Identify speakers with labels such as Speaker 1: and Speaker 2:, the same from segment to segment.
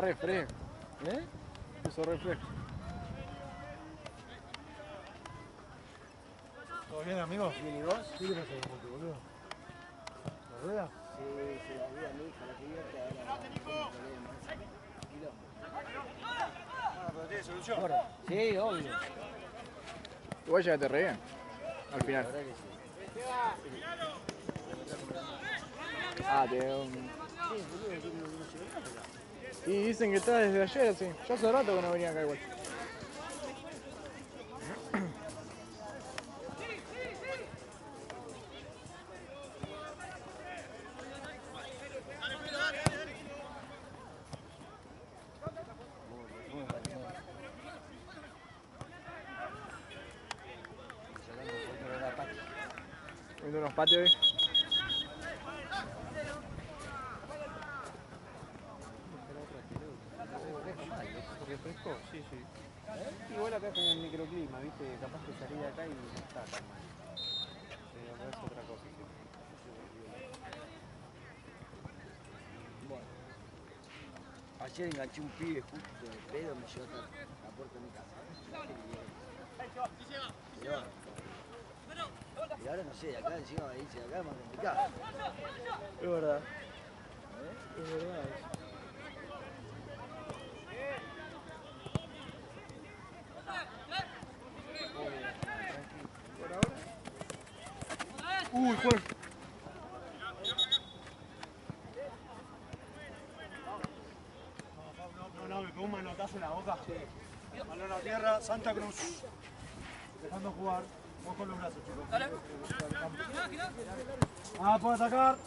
Speaker 1: re fresco. ¿Eh? Puso re fresco.
Speaker 2: ¿Todo bien, amigo?
Speaker 1: ¿Bien y vos?
Speaker 2: ¿Qué le pasa a tu boludo? ¿La rueda?
Speaker 1: Sí, se la vi a mi hija, la quería que ahora tiene problemas. Quilombo.
Speaker 2: Ah, pero tiene solución.
Speaker 1: Sí, obvio.
Speaker 3: Igual llegaste re bien, al
Speaker 1: La
Speaker 3: final.
Speaker 1: verdad que sí.
Speaker 3: Ah, tiene un...
Speaker 1: Sí, boludo, que no se ve nada.
Speaker 3: Y dicen que está desde ayer así. Yo hace rato que no venía acá igual. Viendo unos patios hoy.
Speaker 1: ¿Refresco? Sí, sí. Igual acá es como un microclima, ¿viste? Capaz que salí de acá y no está tan mal. Pero es otra cosa, sí. Bueno. Ayer enganché un pibe justo de pedo, me llevó hasta la puerta de mi casa. Y ahora no sé, de acá encima me dice, de acá es más complicado. Es verdad. Es verdad eso.
Speaker 3: Uy, Juan.
Speaker 2: No, me pegó un manotazo en la boca. Sí. Balón a tierra, Santa Cruz. Dejando jugar. Vamos con los brazos, chicos. Dale. Ah, puede atacar.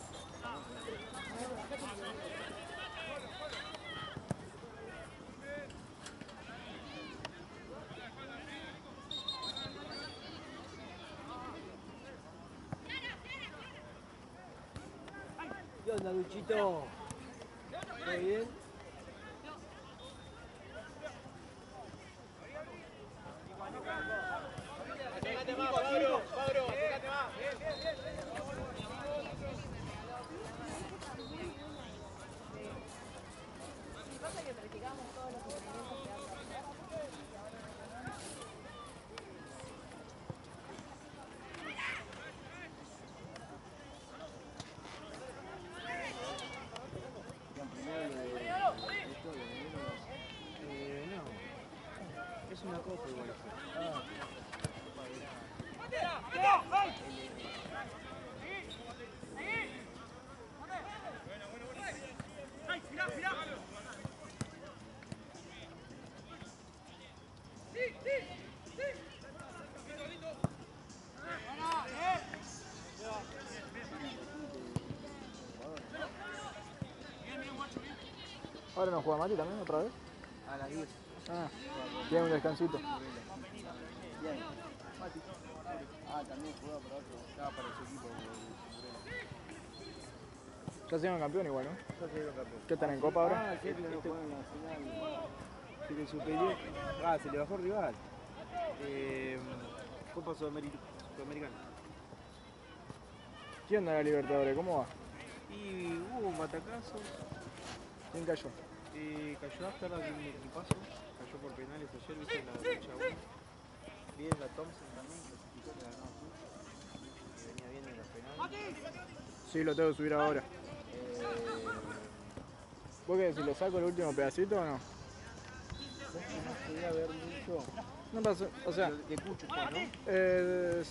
Speaker 1: ¿Qué onda, Luchito? ¿Todo bien?
Speaker 2: Acércate más, Pablo. Acércate más.
Speaker 4: Pasa que practicamos todos los movimientos que vamos a hacer.
Speaker 1: No, es una copa igual.
Speaker 3: Ahora no juega Mati también otra vez.
Speaker 1: A las 10.
Speaker 3: Ah, tiene un descansito.
Speaker 1: Bien. Mati. Ah, también jugaba para otro. Estaba para ese equipo.
Speaker 3: Ya se campeón igual, ¿no?
Speaker 1: Ya se dio campeón.
Speaker 3: ¿Qué están en Copa ahora?
Speaker 1: Ah, sí, no jugaron en la final. Se le superior. Ah, se le bajó el rival. Copa Sudamericana.
Speaker 3: ¿Qué onda la Libertadores? ¿Cómo va?
Speaker 1: Y hubo un batacazo.
Speaker 3: ¿Quién cayó?
Speaker 1: Cayó After de un equipazo. Cayó por penales ayer, viste, en la lucha 1. Bien la Thompson también, clasificó que ganó azul. Que venía bien en los penales.
Speaker 3: Sí, lo tengo que subir ahora. ¿Vos qué decís? ¿Lo saco el último pedacito o no?
Speaker 1: ¿Sabes que no podía ver mucho?
Speaker 3: No pasa, o sea...
Speaker 1: De Cucho fue, ¿no?
Speaker 3: De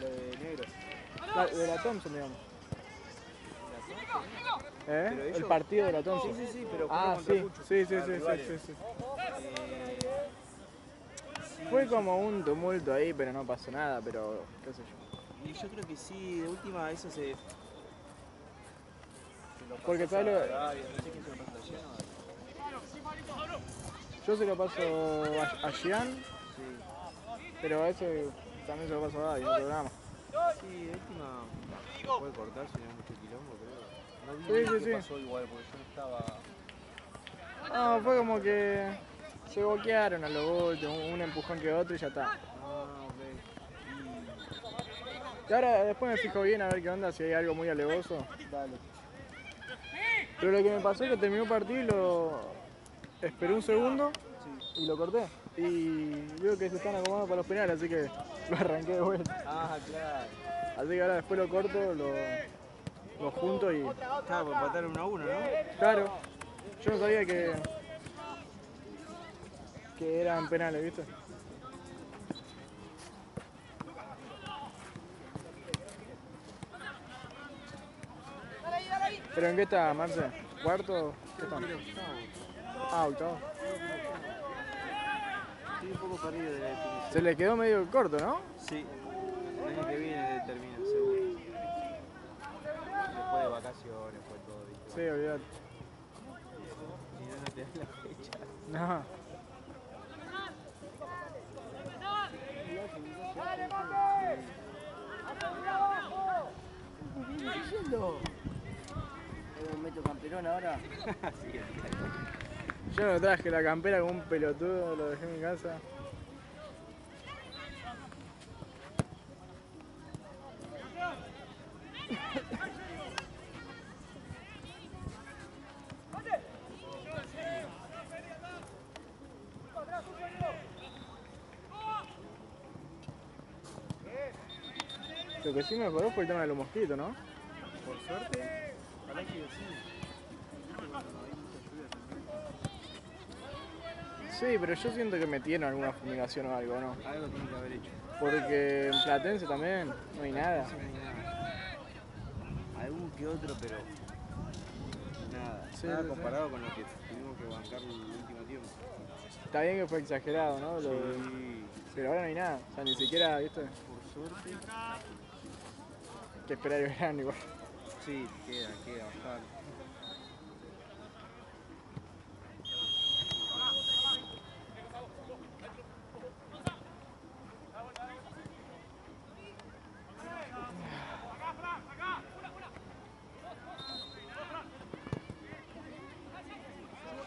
Speaker 1: lo de negro.
Speaker 3: de la Thompson, digamos.
Speaker 1: Pero
Speaker 3: El
Speaker 1: ellos...
Speaker 3: partido de la Thompson.
Speaker 1: Sí, sí, sí, pero
Speaker 3: ah,
Speaker 1: contra
Speaker 3: sí,
Speaker 1: Cucho.
Speaker 3: sí.
Speaker 1: Sí.
Speaker 3: Fue como un tumulto ahí, pero no pasó nada, pero qué sé yo.
Speaker 1: Y yo creo que sí, de última eso se...
Speaker 3: Porque tal
Speaker 1: no sé quién se lo pasa ayer,
Speaker 3: yo se lo paso a Gian,
Speaker 1: sí.
Speaker 3: pero a ese también se lo paso a Gaby en el programa.
Speaker 1: Sí, de última puede cortar si no hay mucho quilombo, creo. No vi qué pasó igual, porque yo no estaba...
Speaker 3: No, fue como que se boquearon a lo último, un empujón que otro y ya está.
Speaker 1: Ah, ok.
Speaker 3: Y ahora después me fijo bien a ver qué onda, si hay algo muy alevoso.
Speaker 1: Dale.
Speaker 3: Pero lo que me pasó es que terminó el partido esperé un segundo y lo corté. Y veo que se están acomodando para los penales, así que lo arranqué de vuelta.
Speaker 1: Ah, claro.
Speaker 3: Así que ahora después lo corto, lo junto y...
Speaker 1: Claro, pues empataron 1-1, ¿no?
Speaker 3: Claro, yo no sabía que eran penales, ¿viste? ¿Pero en qué está, Marce? ¿Cuarto? ¿Qué está? Ah, octavo.
Speaker 1: Estoy un poco perdido de la definición.
Speaker 3: Se le quedó medio corto, ¿no?
Speaker 1: Sí, el año que viene termina, seguro. Después de vacaciones fue todo, ¿viste?
Speaker 3: Sí, olvidate.
Speaker 1: Si no, no te dan la fecha.
Speaker 3: No.
Speaker 5: ¿Me meto campeón ahora?
Speaker 1: Sí,
Speaker 3: Yo no traje la campera como un pelotudo, lo dejé en mi casa. Lo que sí mejoró fue el tema de los mosquitos, ¿no?
Speaker 1: por suerte, ojalá que sí.
Speaker 3: Sí, pero yo siento que metieron alguna fumigación o algo, ¿no?
Speaker 1: Algo tiene que haber hecho.
Speaker 3: Porque en Platense también no hay nada.
Speaker 1: No hay nada. Algún que otro, pero nada.
Speaker 3: Sí,
Speaker 1: Nada
Speaker 3: sí,
Speaker 1: comparado con lo que tuvimos que bancar el último tiempo.
Speaker 3: Está bien que fue exagerado, ¿no?
Speaker 1: Sí,
Speaker 3: Pero ahora no hay nada. O sea, ni siquiera, ¿viste?
Speaker 1: por suerte.
Speaker 3: Que esperar el verano igual.
Speaker 1: Sí, queda bastante.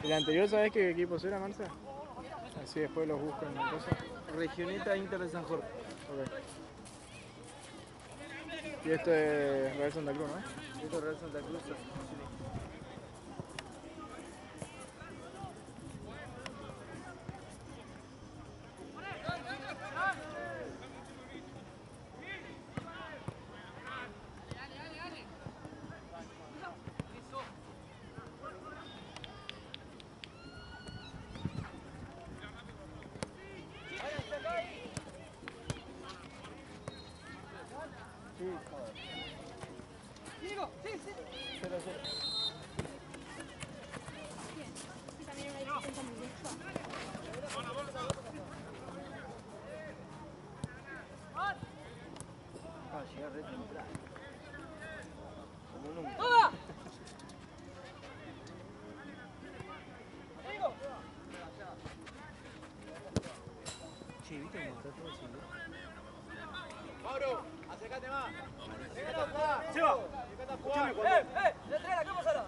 Speaker 3: ¿El anterior sabés qué equipos era, Marce? Así después los busco en la cosa.
Speaker 1: Regioneta Inter de San Jorge.
Speaker 3: Ok. Y esto es Real Santa Cruz, ¿no?
Speaker 1: Esto es Real Santa Cruz.
Speaker 5: Ah, llegué re temprano. Como nunca.
Speaker 1: Che, ¿viste cómo está todo así?
Speaker 2: Mauro, acércate más. Seba, escúchame cuando... ¿qué pasará?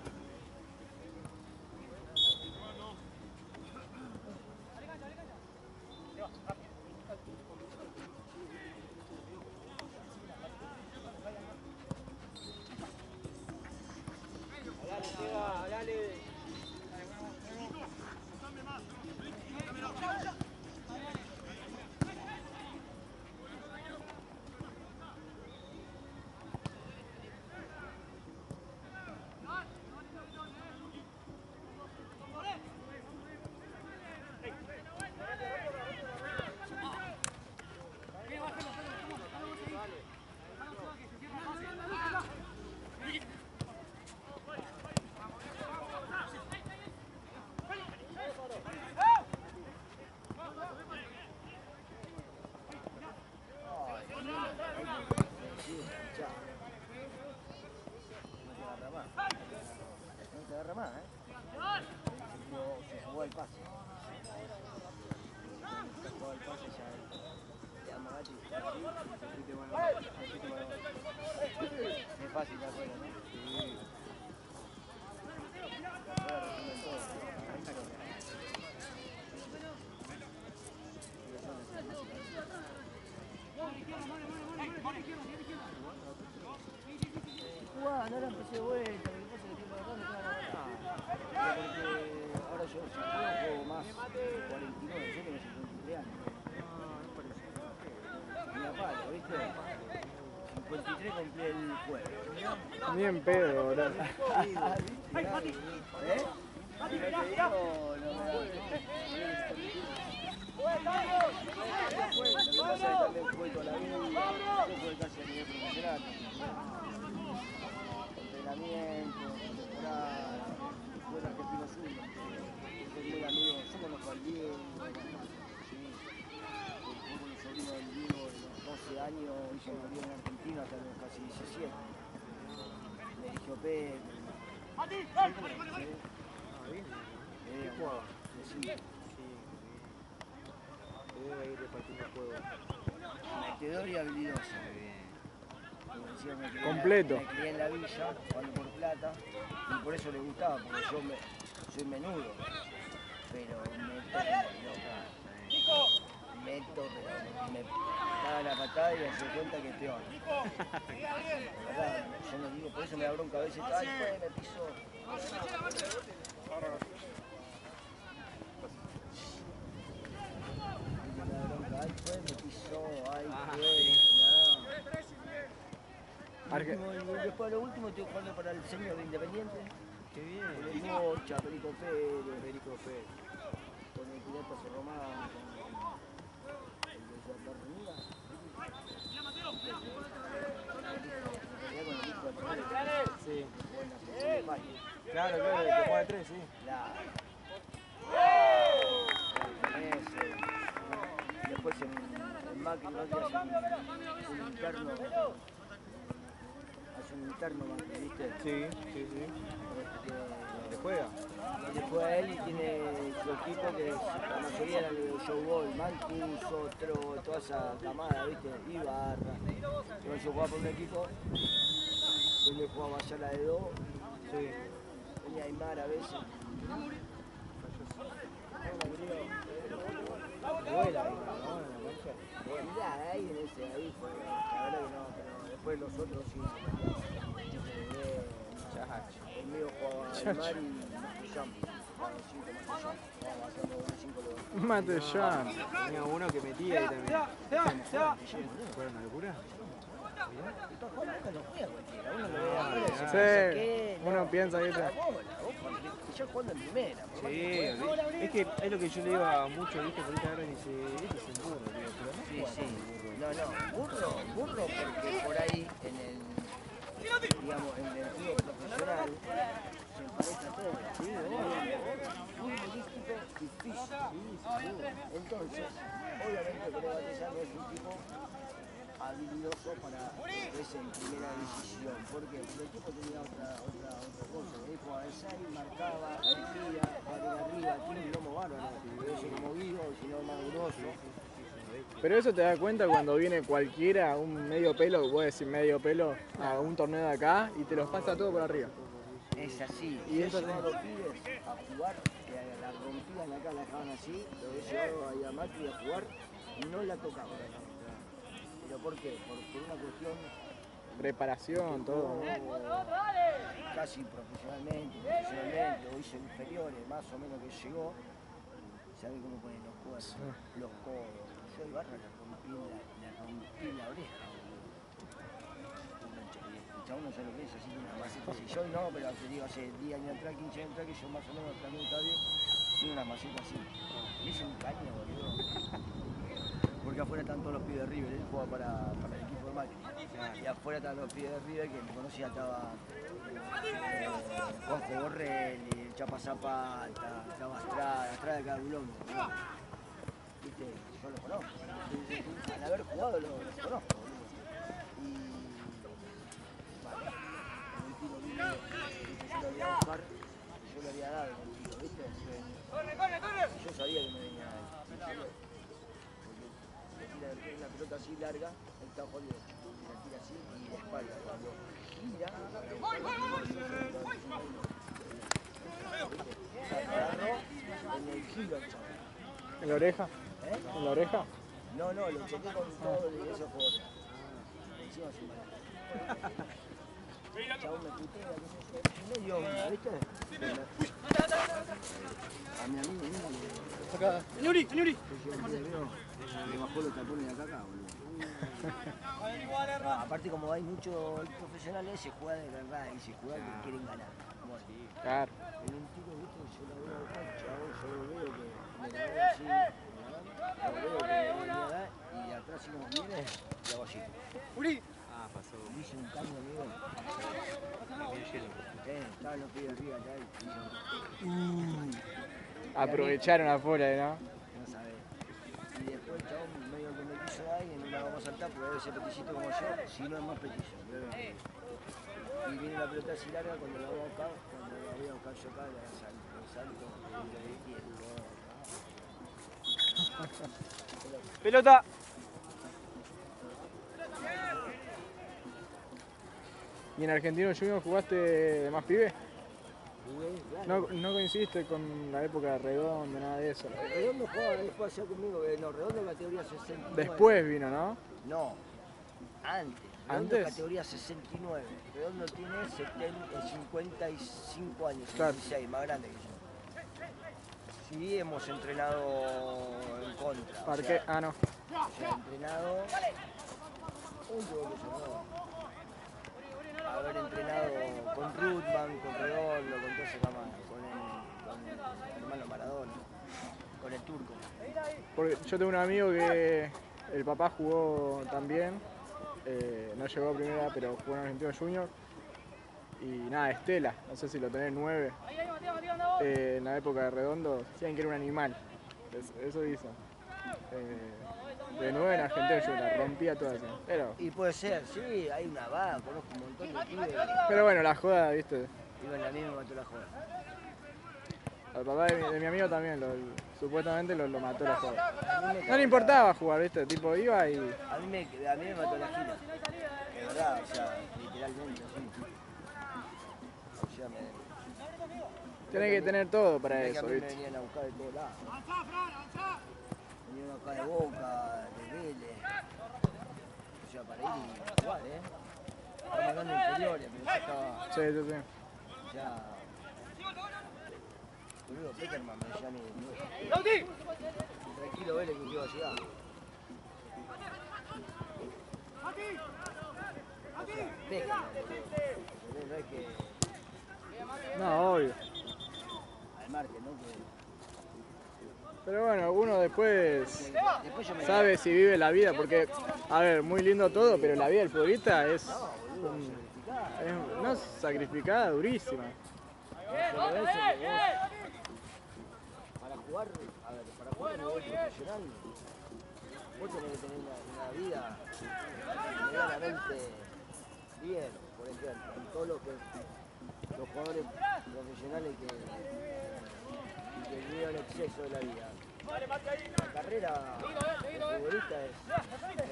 Speaker 2: Dale, Seba, dale.
Speaker 5: No te agarra más, ¿eh? Se jugó el pase. Se jugó el pase ya. Ya Magachi. Es fácil la rueda, ¿no?
Speaker 1: Sí.
Speaker 5: La rueda resuelve todo. Jugá, no la empecé de vuelta, lo que pasa es que estoy para acá, me queda la porque ahora yo, si juego 23 cumplí el jueves.
Speaker 3: Ni en pedo, boludo.
Speaker 5: ¿Eh? No te digo, no me da. Lo que pasa es que también fue toda la vida, yo fue casi a nivel profesional. Entrenamiento, temporada, fue el Argentino Sur. Soy muy amigo, yo conozco al Diego, sí. Fue con el sobrino del Diego de los 12 años, hizo una vida en Argentina hasta los casi 17. Me eligió Pedro.
Speaker 1: ¿Qué jugaba?
Speaker 5: Sí.
Speaker 1: Sí, debe ir repartiendo juego.
Speaker 5: Metedor y habilidoso. Decía,
Speaker 3: Completo.
Speaker 5: Me crié en la villa, jugando por plata, y por eso le gustaba, porque yo soy menudo, pero meto, pero me daba la patada y me hacía cuenta que es peor. Yo no digo, por eso me da bronca a veces, ay, pues me pisó. Me da bronca, ay, pues me pisó, ay, pues, después de lo último estoy jugando para el senior de Independiente.
Speaker 1: Qué bien.
Speaker 5: Con el Mocha, Perico Pérez,
Speaker 1: Federico Pérez.
Speaker 5: con el Pirata Román, con el de Santa Reunida.
Speaker 1: Sí.
Speaker 5: Bueno, de España.
Speaker 1: Claro, claro, el que juega de 3, sí.
Speaker 5: Claro. Después en Macri hace un interno. Hace un interno Macri, ¿viste?
Speaker 1: Sí. ¿Le juega?
Speaker 5: Después él y tiene su equipo que la mayoría eran de Joe Ball, Mancuso, toda esa camada, ¿viste? Ibarra. Pero yo jugaba por un equipo donde jugaba Ayala de 2,
Speaker 1: Sí.
Speaker 5: venía Aymar a veces.
Speaker 1: Vuela ahí, ¿no? En la cancha.
Speaker 5: Mirá, ahí en ese, ahí fue, la verdad que no, pero después los otros sí. Conmigo jugaba Aymar y Matellán. Jugaba 5 Matellán. Jugaba haciendo 5 goles.
Speaker 3: Matellán.
Speaker 1: Tenía uno que metía ahí también. ¿Fue una locura?
Speaker 5: Estos jóvenes no juega cualquiera, uno lo ve afuera y dice,
Speaker 3: Sí,
Speaker 5: ¿qué?
Speaker 3: uno piensa que
Speaker 5: la bola, vos ya jugando en primera. por más
Speaker 1: Sí,
Speaker 5: que juegues.
Speaker 1: es que es lo que yo le digo a muchos, ¿viste? Por ahí ahora dice, este es un burro, tío, pero no
Speaker 5: Sí,
Speaker 1: juega
Speaker 5: sí.
Speaker 1: como burro.
Speaker 5: No, burro porque por ahí en el, digamos, en el fútbol profesional se empareja todo. Sí, muy holístico y físico. Entonces, obviamente que Batalla no es un tipo habilidoso para ese en primera decisión. ¿Por qué? Porque el tipo tenía otra cosa. Él jugaba de 6, marcaba, dirigía, jugaba de arriba, tiene un lomo bárbaro. Eso como Guido, si no más grosso.
Speaker 3: Pero eso te das cuenta cuando viene cualquiera, un medio pelo, voy a decir medio pelo, a un torneo de acá y te los pasa todo por arriba.
Speaker 5: Es así.
Speaker 3: Y
Speaker 5: Yo he
Speaker 3: eso
Speaker 5: llevado pibes a jugar, que la rompían acá, la dejaban así, lo he llevado ahí a Macri a jugar y no la tocaban. ¿Pero por qué? Por una cuestión
Speaker 3: Preparación, todo.
Speaker 5: casi profesionalmente, o hizo inferiores, más o menos que llegó, sabe cómo ponen los cuernos, los codos. Yo a Ibarra le rompí la oreja. El chabón no sabe lo que es, así que una maceta así. Yo no, pero te digo, hace 10 años atrás, 15 años atrás, que yo más o menos también un estadio, tiene una maceta así. Y es un caño, boludo. Porque afuera están todos los pibes de River, él juega para el equipo de Macri. Y afuera están los pibes de River, que me conocía, estaba Juanjo Borrelli, el Chapa Zapata, estaba Estrada de Cabulón. ¿Viste? Yo lo conozco. Al haber jugado lo conozco, boludo. Y bueno, el tiro vino, yo lo había a buscar, yo le había dado el tiro, ¿viste? Yo sabía que me venía a él. Porque le tira una pelota así larga, él está jodido. Y la tira así y la espalda. Cuando gira, se agarró en el giro el chaval.
Speaker 3: ¿En la oreja?
Speaker 5: ¿Eh?
Speaker 3: ¿En la oreja?
Speaker 5: No, lo choqué con todo y eso fue otra. Encima se El chabón me putea, qué sé yo. Y medio onda, ¿viste? A mi amigo mismo le...
Speaker 2: Señori, señori.
Speaker 5: Le bajó los tapones de acá, boludo. No, aparte como hay muchos profesionales, se juega de verdad y se juega que quieren ganar. Bueno,
Speaker 3: Claro.
Speaker 5: en un tiro, ¿viste? Yo lo veo acá, chabón, yo lo veo que me la doy así, lo veo que me venía a dar y de atrás si no viene, le hago así.
Speaker 1: Ah, pasó.
Speaker 5: Y hice un cambio, amigo.
Speaker 1: Bien lleno.
Speaker 5: Estaban los pibes arriba acá y hice
Speaker 3: Aprovecharon afuera, ¿no?
Speaker 5: no sabés. Y después el chabón medio que me quiso dar y no la vamos a saltar porque debe ser peticito como yo, si no es más petizo. Y viene la pelota así larga cuando la voy a buscar, cuando la voy a buscar yo acá, le salto y
Speaker 3: Pelota. ¿Y en Argentino Junior jugaste de más pibe? No coincidiste con la época de Redondo, nada de eso.
Speaker 5: Redondo jugaba después allá conmigo, no, Redondo categoría 69.
Speaker 3: Después vino, ¿no?
Speaker 5: No, antes. Redondo
Speaker 3: ¿Antes?
Speaker 5: categoría 69. Redondo tiene 55 años,
Speaker 3: Claro.
Speaker 5: 56, más grande que yo. Sí, hemos entrenado en contra.
Speaker 3: Parque. Ah, no.
Speaker 5: Se ha entrenado. Último que yo haber entrenado con Ruthman, con Redondo, con todo ese camada, con el hermano Maradona, con el turco.
Speaker 3: Porque yo tengo un amigo que el papá jugó también, no llegó a primera, pero jugó en Argentino Junior. Y nada, Estela, no sé si lo tenés 9. En la época de Redondo, decían que era un animal. Eso hizo. De 9 en Argentino Junior, la rompía toda así.
Speaker 5: Y puede ser, sí, hay una vaga, conozco un montón de pibes.
Speaker 3: Pero bueno, la joda, viste.
Speaker 5: Iban a mí me mató la joda.
Speaker 3: Al papá de mi amigo también, supuestamente lo mató la joda. No le importaba jugar, viste, tipo iba y...
Speaker 5: A mí me mató la gira. De verdad, o sea, literalmente, sí. O sea,
Speaker 3: Tenés que tener todo para
Speaker 5: mirá que
Speaker 3: eso,
Speaker 5: a mí me
Speaker 3: viste.
Speaker 5: venían a buscar de todos lados. Venían acá de Boca, de Vélez. O sea, para ir igual, Estamos hablando de inferiores, pero yo estaba
Speaker 3: Sí.
Speaker 5: ya... Boludo, Peckerman me decía a mí. Tranquilo, Vélez, que iba a llegar. O sea, Peckerman, boludo. No es que...
Speaker 3: No, obvio.
Speaker 5: Al margen, ¿no?
Speaker 3: Pero bueno, uno después
Speaker 5: Después yo me...
Speaker 3: sabe si vive la vida, porque, a ver, muy lindo todo, pero la vida del futbolista es,
Speaker 5: No, boludo, sacrificado.
Speaker 3: no sacrificada, durísima.
Speaker 5: Pero eso que para jugar, a ver, para jugar a nivel profesional, vos tenés que tener una vida medianamente bien, por ejemplo, en todos los jugadores profesionales que viven el exceso de la vida. La carrera del futbolista es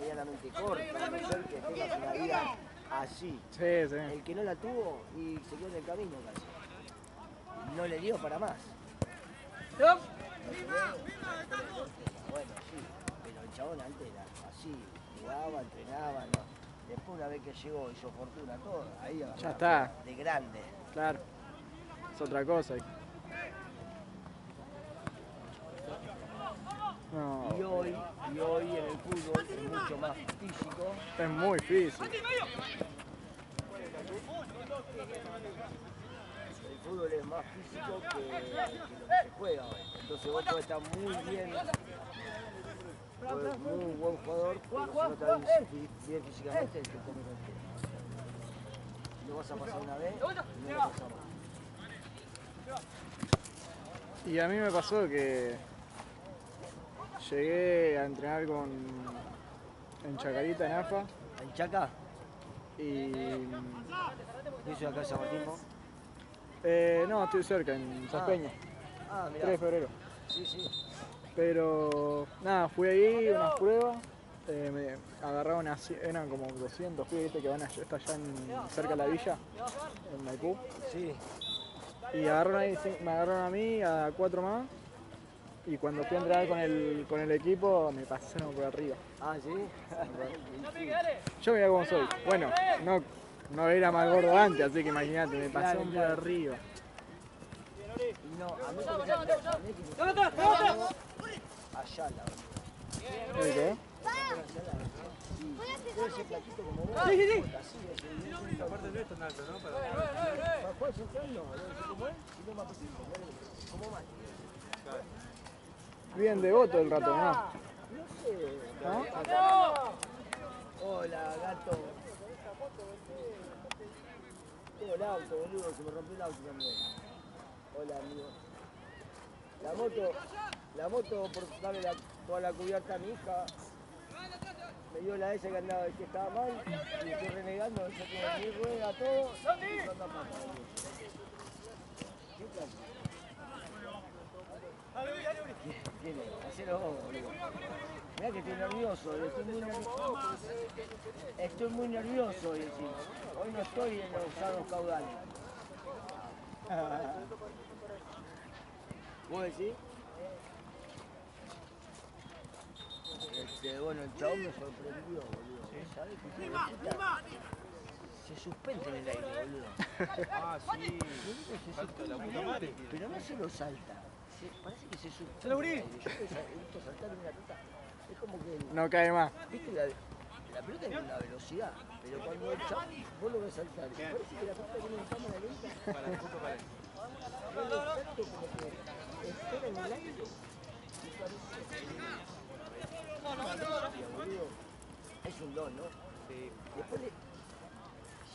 Speaker 5: medianamente corta, a no ser que tengas una vida así.
Speaker 3: Sí.
Speaker 5: El que no la tuvo y se quedó en el camino casi. No le dio para más. No se ve. Bueno, sí, pero el chabón antes era así, jugaba, entrenaba, ¿no? Después una vez que llegó hizo fortuna todo, ahí
Speaker 3: Ya está.
Speaker 5: de grande.
Speaker 3: Claro, es otra cosa. No,
Speaker 5: Y hoy en el fútbol es mucho más físico.
Speaker 3: es muy difícil.
Speaker 5: El fútbol es más físico que lo que se juega hoy. Entonces vos podés estar muy bien, muy buen jugador, pero si no estás bien físicamente, te comes el tiempo. Lo vas a pasar una vez y no lo pasas más.
Speaker 3: Y a mí me pasó que llegué a entrenar en Chacarita, en AFA,
Speaker 5: ¿En Chaca?
Speaker 3: y...
Speaker 5: ¿Yo soy acá en San Martín, vos?
Speaker 3: no, estoy cerca, en Saspeña,
Speaker 5: Ah,
Speaker 3: 3 de
Speaker 5: mirá.
Speaker 3: febrero.
Speaker 5: Sí, sí.
Speaker 3: Pero nada, fui ahí, unas pruebas, me agarraron así, eran como 200 pibes, viste, que van está allá cerca de la villa, en Maipú.
Speaker 5: Sí.
Speaker 3: Y me agarraron a mí, a 4 más, y cuando fui a entrenar con el equipo me pasaron por arriba.
Speaker 5: Ah, sí.
Speaker 3: Yo mirá cómo soy. Bueno, no no era más gordo antes, así que imagínate, me pasó
Speaker 5: Claro,
Speaker 3: un por
Speaker 5: claro.
Speaker 3: arriba.
Speaker 5: Y no, a mí me parece Ayala.
Speaker 3: ¿Qué quedó?
Speaker 5: Debe ser flaquito como vos.
Speaker 2: Sí, sí, sí.
Speaker 5: Así, así.
Speaker 1: Aparte no es tan alto, ¿no? Para
Speaker 5: Para jugar central no, debe ser como él, y no más pequeño, como Mati.
Speaker 3: Bien de voto el rato, ¿no?
Speaker 5: No sé.
Speaker 3: ¿Ah?
Speaker 5: Hola, gato. Tengo el auto, boludo, se me rompió el auto también. Hola, amigo. La moto por darle toda la cubierta a mi hija, me dio la esa que andaba que estaba mal, y estoy renegando, yo tengo mi rueda, todo, y no anda más, boludo. ¿Qué tal? ¿Quién es? Hacelo vos, boludo. Mirá que estoy nervioso, estoy muy nervioso hoy encima. Hoy no estoy en los sanos caudales. ¿Vos decís? Bueno, el chabón me sorprendió, boludo. ¿Sabés qué hijo de puta? Se suspende en el aire, boludo.
Speaker 1: Ah, sí. Salta la puta madre.
Speaker 5: Pero no se lo salta. Parece que se suspende.
Speaker 2: ¡Se lo abrí!
Speaker 5: Yo he visto saltar en una pelota. Es como que.
Speaker 3: No cae más.
Speaker 5: ¿Viste la pelota tiene una velocidad? Pero cuando el chabón vos lo ves saltar, parece que la pelota tiene una cámara lenta.
Speaker 1: Para el punto para él.
Speaker 5: Como que espera en el aire. Y parece boludo. Es un don, ¿no?
Speaker 1: Sí.
Speaker 5: Después le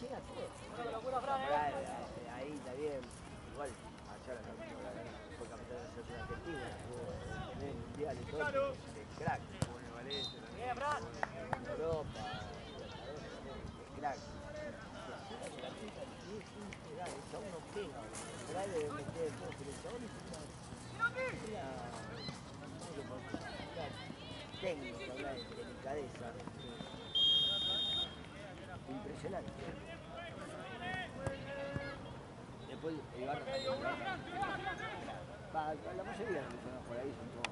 Speaker 5: llega todo. Ahí está bien. Igual, allá fue campeón de la selección argentina, en el mundial y todo. Es crack.
Speaker 1: Bueno, Valencia también.
Speaker 5: En Europa, es crack. El chabón no pega, trae de meter todo, pero el chabón es una técnica, una delicadeza. Impresionante. Después Ibarra también. La mayoría de los que son por ahí son todos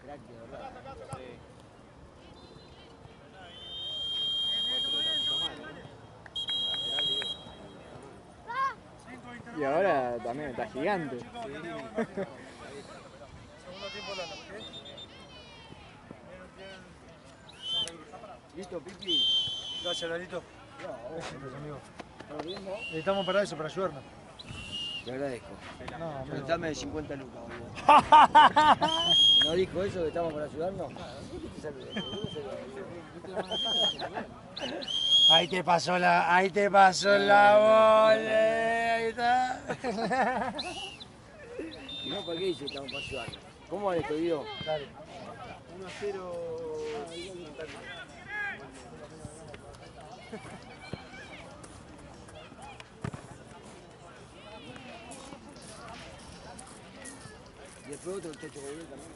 Speaker 5: crack de verdad.
Speaker 1: Sí. Otro de la puta madre, ¿no? Lateral, digo.
Speaker 3: Y ahora también está gigante.
Speaker 1: Sí.
Speaker 2: Segundo tiempo Holanda, ¿qué?
Speaker 5: ¿Listo, Pipi?
Speaker 2: Gracias, Lalito.
Speaker 5: No, vos,
Speaker 2: amigo.
Speaker 5: ¿estás bien, vos?
Speaker 2: Necesitamos para eso, para ayudarnos.
Speaker 5: Te agradezco.
Speaker 2: No, amigo.
Speaker 5: Pero dame 50 lucas, boludo. ¿No dijo eso que estamos para ayudarnos?
Speaker 2: Ahí te pasó la bola. Ahí está.
Speaker 5: ¿Y no para qué dice que estamos para ayudarnos? ¿Cómo han despedido?
Speaker 2: Dale.
Speaker 1: 1-0.
Speaker 5: Y después otro chacho que viene también.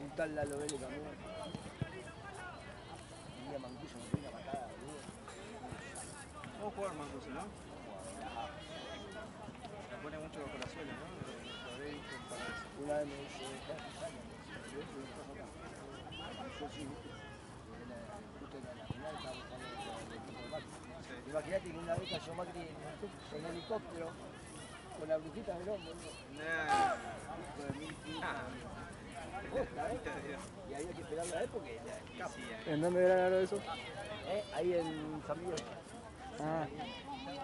Speaker 5: Un tal Lalo Vélez también. Un día Mancuso me dio una patada, boludo.
Speaker 1: Vamos a jugar Mancuso, ¿no? La pone mucho bajo la suela, ¿no? Lo había visto para eso.
Speaker 5: Una vez me dice, yo sí, viste. Justo en la final estábamos hablando del equipo de Macri. Imagínate que una vez cayó Macri en helicóptero con la brujita del hombro, ¿no?
Speaker 1: Nah.
Speaker 5: Hijo de mil putas.
Speaker 1: Ah.
Speaker 5: Posta, ¿eh? Y había que esperarla a él porque
Speaker 1: Casi,
Speaker 3: ¿En dónde era de eso?
Speaker 5: ahí en San Miguel.
Speaker 3: Ah,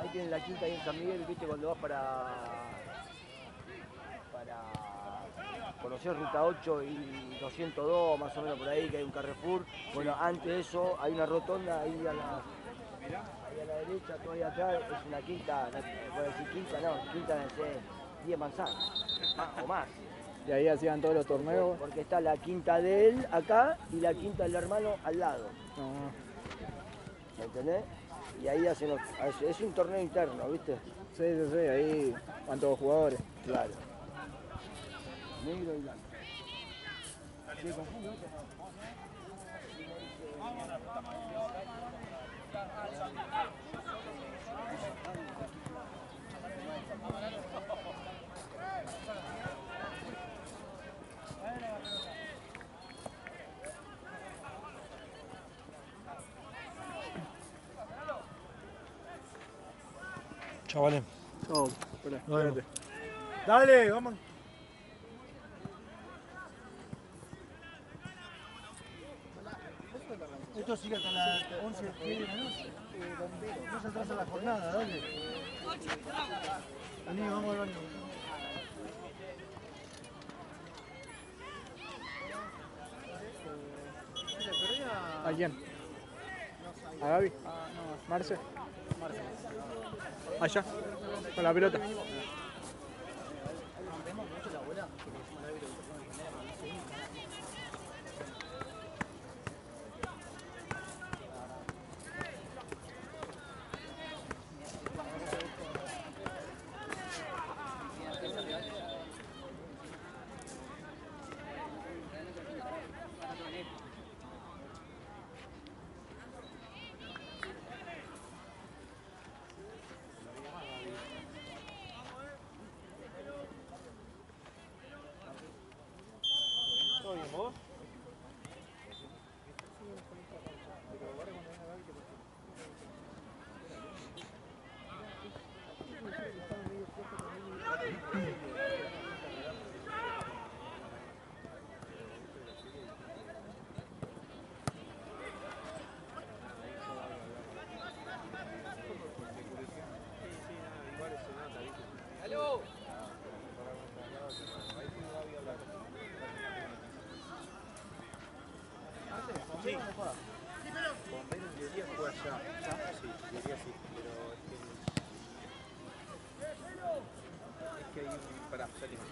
Speaker 5: Ahí tienen la quinta ahí en San Miguel, viste, cuando vas para conocer Ruta 8 y 202, más o menos por ahí, que hay un Carrefour. Bueno, antes de eso hay una rotonda ahí a la derecha, todavía atrás, es una quinta, puedo decir quinta, no, quinta de 10 manzanas, o más.
Speaker 3: y ahí hacían todos los torneos.
Speaker 5: Porque está la quinta de él acá y la quinta del hermano al lado.
Speaker 3: Ah,
Speaker 5: ¿Me entendés? Y ahí es un torneo interno, ¿viste?
Speaker 3: sí, sí, sí, ahí van todos jugadores.
Speaker 5: Claro. Negro y blanco. ¿Qué confundo eso?
Speaker 2: Chavales.
Speaker 3: Chao. Hola,
Speaker 2: Nos vemos.
Speaker 3: cuídate.
Speaker 2: Dale, vamos. Esto sigue hasta las 11 de la noche. No se atrasa la jornada, dale. Vení, vamos al baño.
Speaker 3: ¿A quién? ¿A Gaby? ¿Marce? Allá, con la pelota.
Speaker 1: ¿Todo bien, vos? Sí. Bombero en teoría fue allá. Sí, en teoría sí, pero es que hay un... Pará, salimos.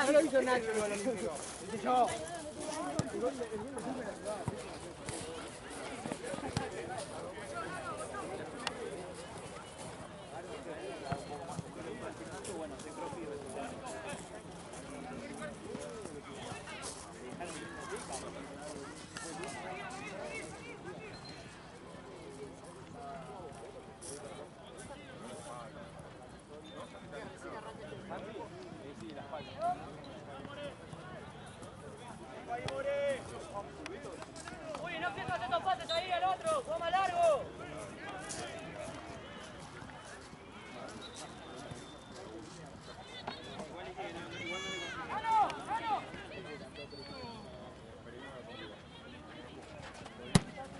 Speaker 4: No lo hizo Nacho. No lo hizo Nacho.
Speaker 6: Uy, no pierdas estos pases ahí al otro, juega más largo.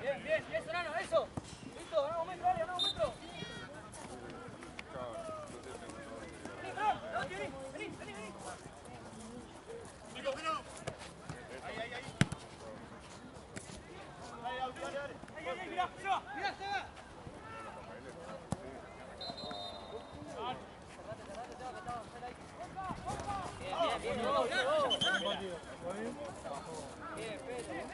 Speaker 6: Bien, bien, eso, Nano, eso. Listo, no, metro, área, no, metro. Vení, perdón, vení, vení, vení. Ahí, ahí, ahí. Ahí, mirá, mirá, mirá, se va. Bien, bien,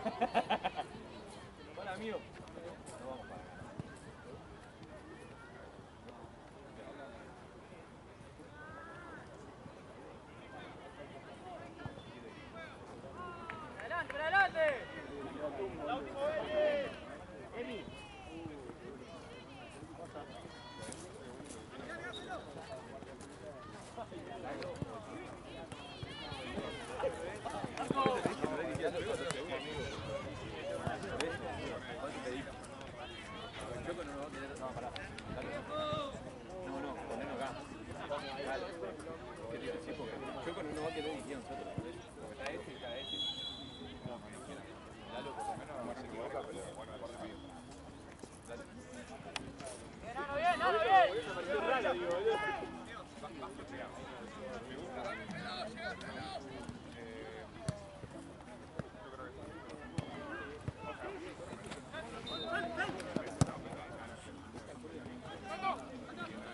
Speaker 2: Hola, amigo.
Speaker 6: ¡Adelante, para adelante!
Speaker 2: La última vez.
Speaker 5: Emi.
Speaker 6: Bien, Nano, bien.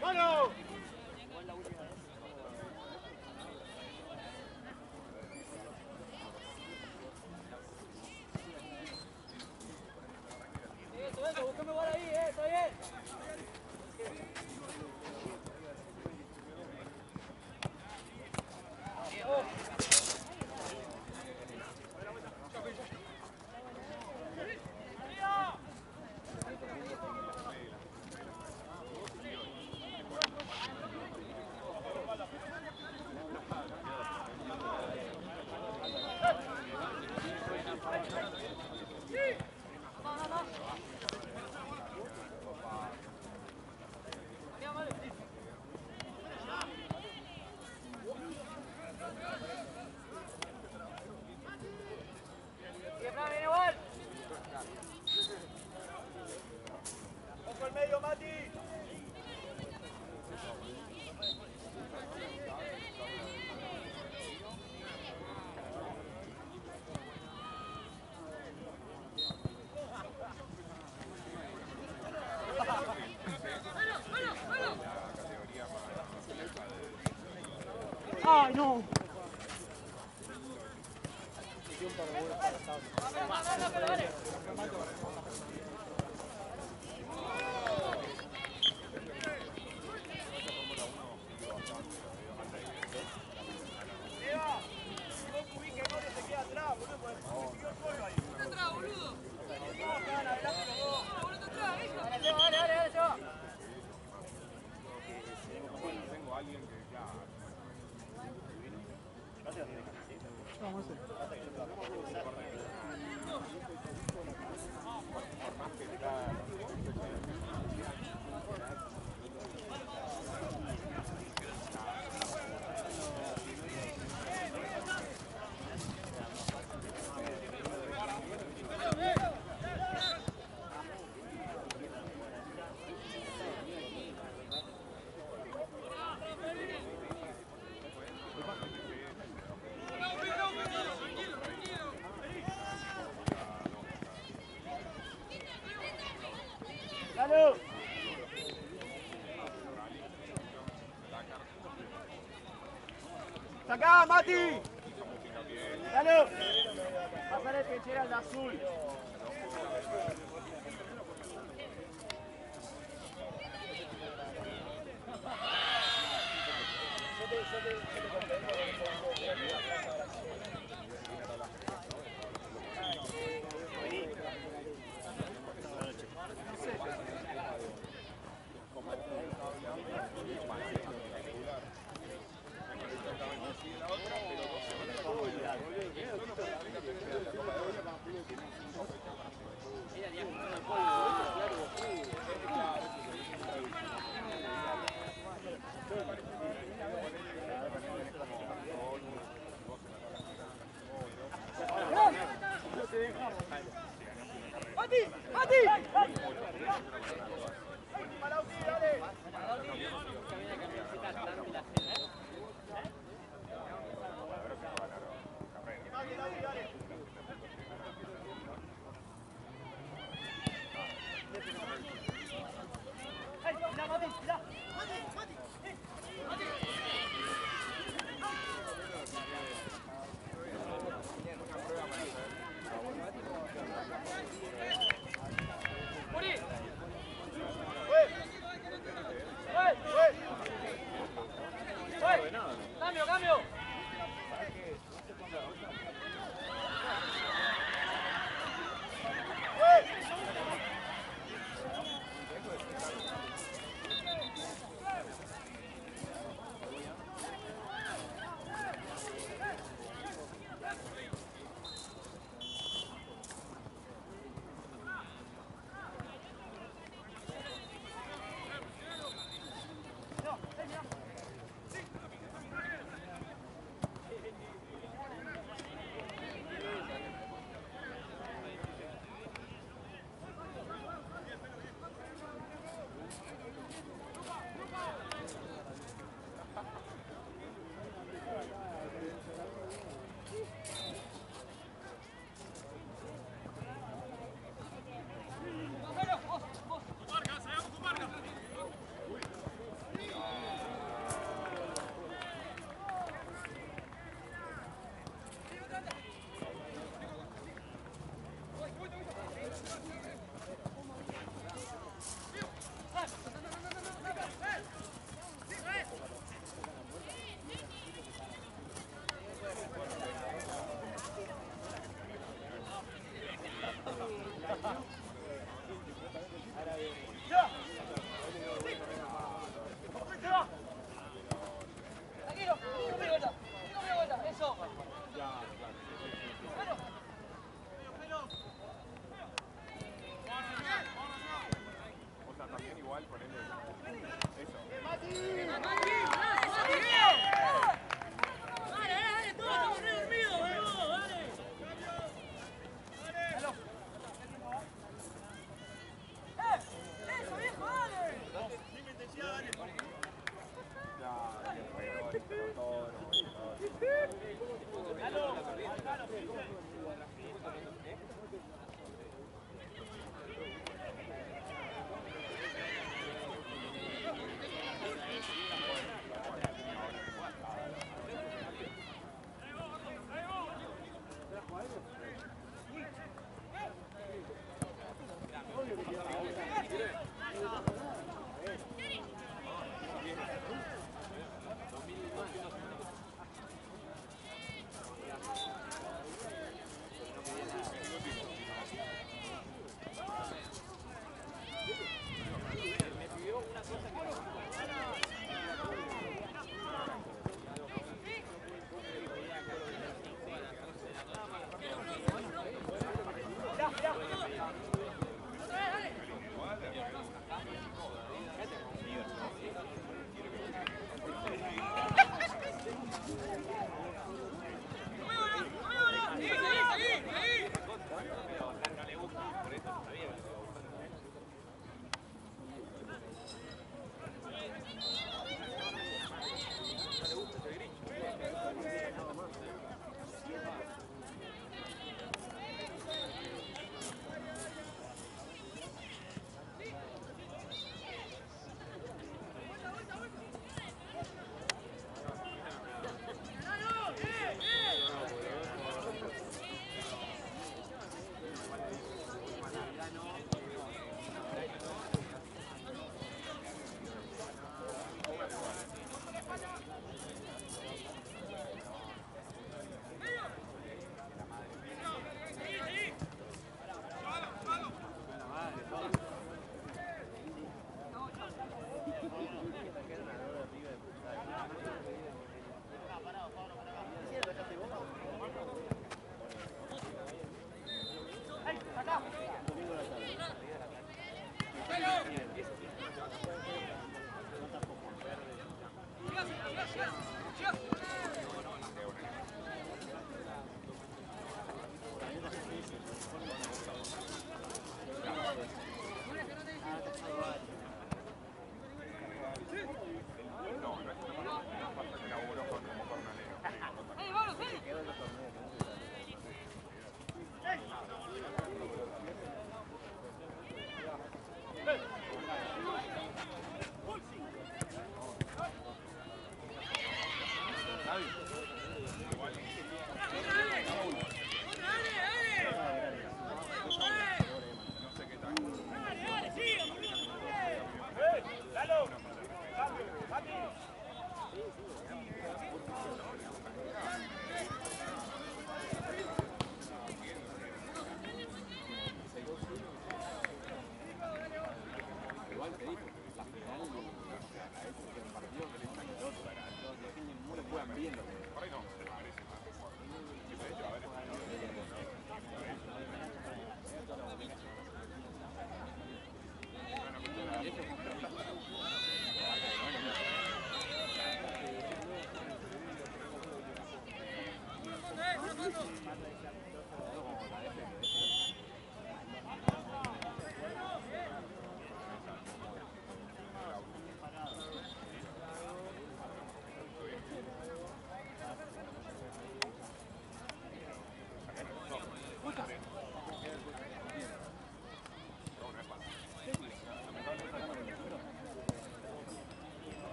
Speaker 2: ¡Mano!
Speaker 6: Eso, buscame igual ahí, está bien. Viene igual.
Speaker 2: ¡Ojo al medio, Mati!
Speaker 3: ¡Ay, no!
Speaker 2: ¡Dale! ¡Sacá, Mati! ¡Dale! Pasale pechera al de azul. ¡Mati! ¡Mati!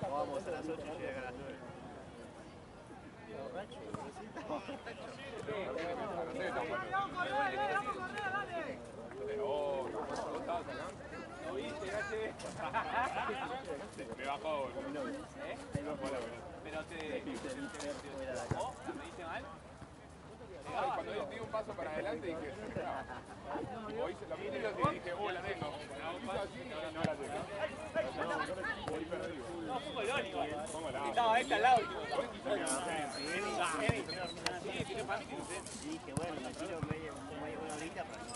Speaker 1: Vamos a las 8 y llega a las 9.
Speaker 7: Me bajó, pero te pediste mal. Cuando di un paso para adelante dije, o hice lo mismo y dije, la tengo. Hizo así y no la tengo. Voy perdido.
Speaker 6: No, fue gol igual. Estaba este al lado. Sí, tiene para mí que no sé.
Speaker 1: Dije, bueno, me tiro una horita para que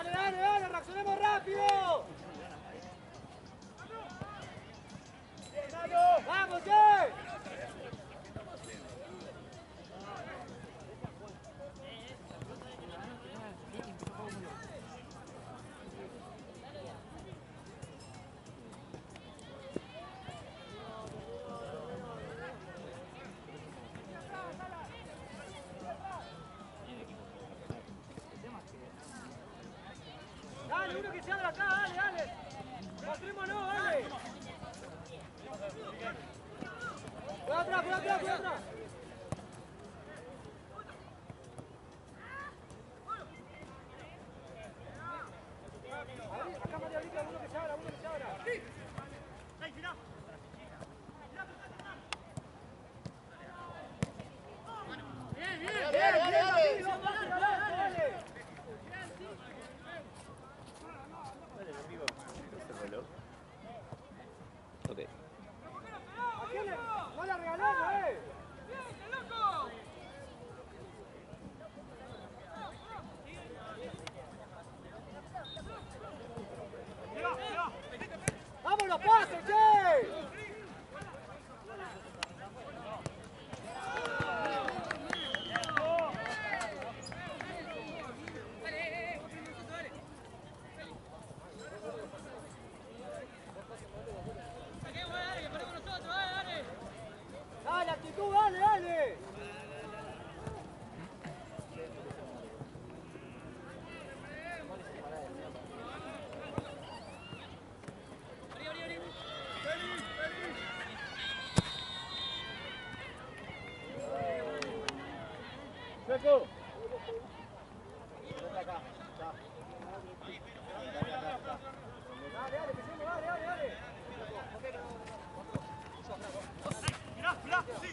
Speaker 6: Dale, reaccionemos rápido. ¡Vamos, Jay! Dale, uno que se abra acá, dale. Mostrémonos, dale. Cuidado atrás. Acá María Lica, uno que se abra. Ahí, mirá. Bien, dale.
Speaker 1: Ok.
Speaker 6: ¡No la regalamos, ¡Vámonos, pase, che! ¡Dale, actitud, dale! ¡Seco! Dale, que sigo, dale. Mirá, sí.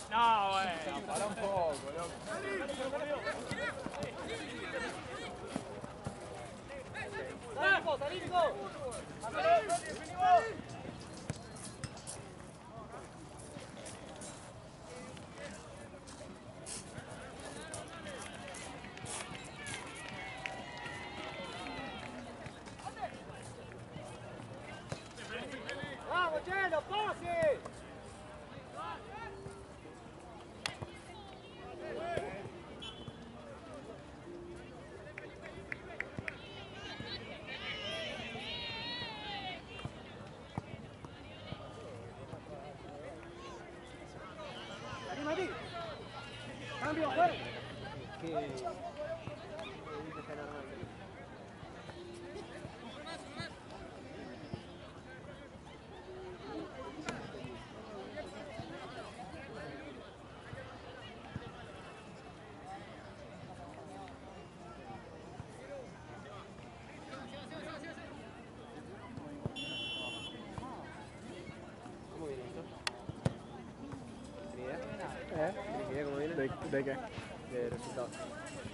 Speaker 7: No, bueno, para un poco, loco.
Speaker 6: ¡Salí, Nico! ¡Vamos, Chelo, pase!
Speaker 1: Que ¿Cómo viene esto? ¿Tienes idea? ¿Tienes idea cómo viene?
Speaker 3: ¿De qué?
Speaker 1: De resultados.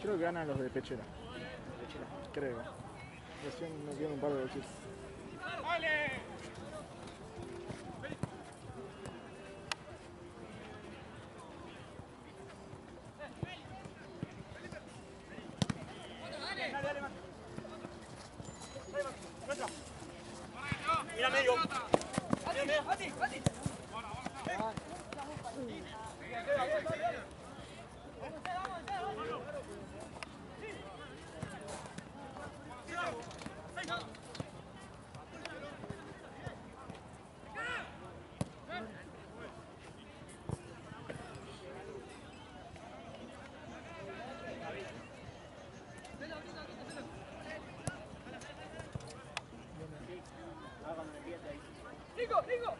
Speaker 3: Creo que ganan los de Pechera.
Speaker 1: Pechera.
Speaker 3: Creo. Recién metieron un par de goles.
Speaker 2: Mira medio. Mira medio.
Speaker 6: ¡Nico, Nico!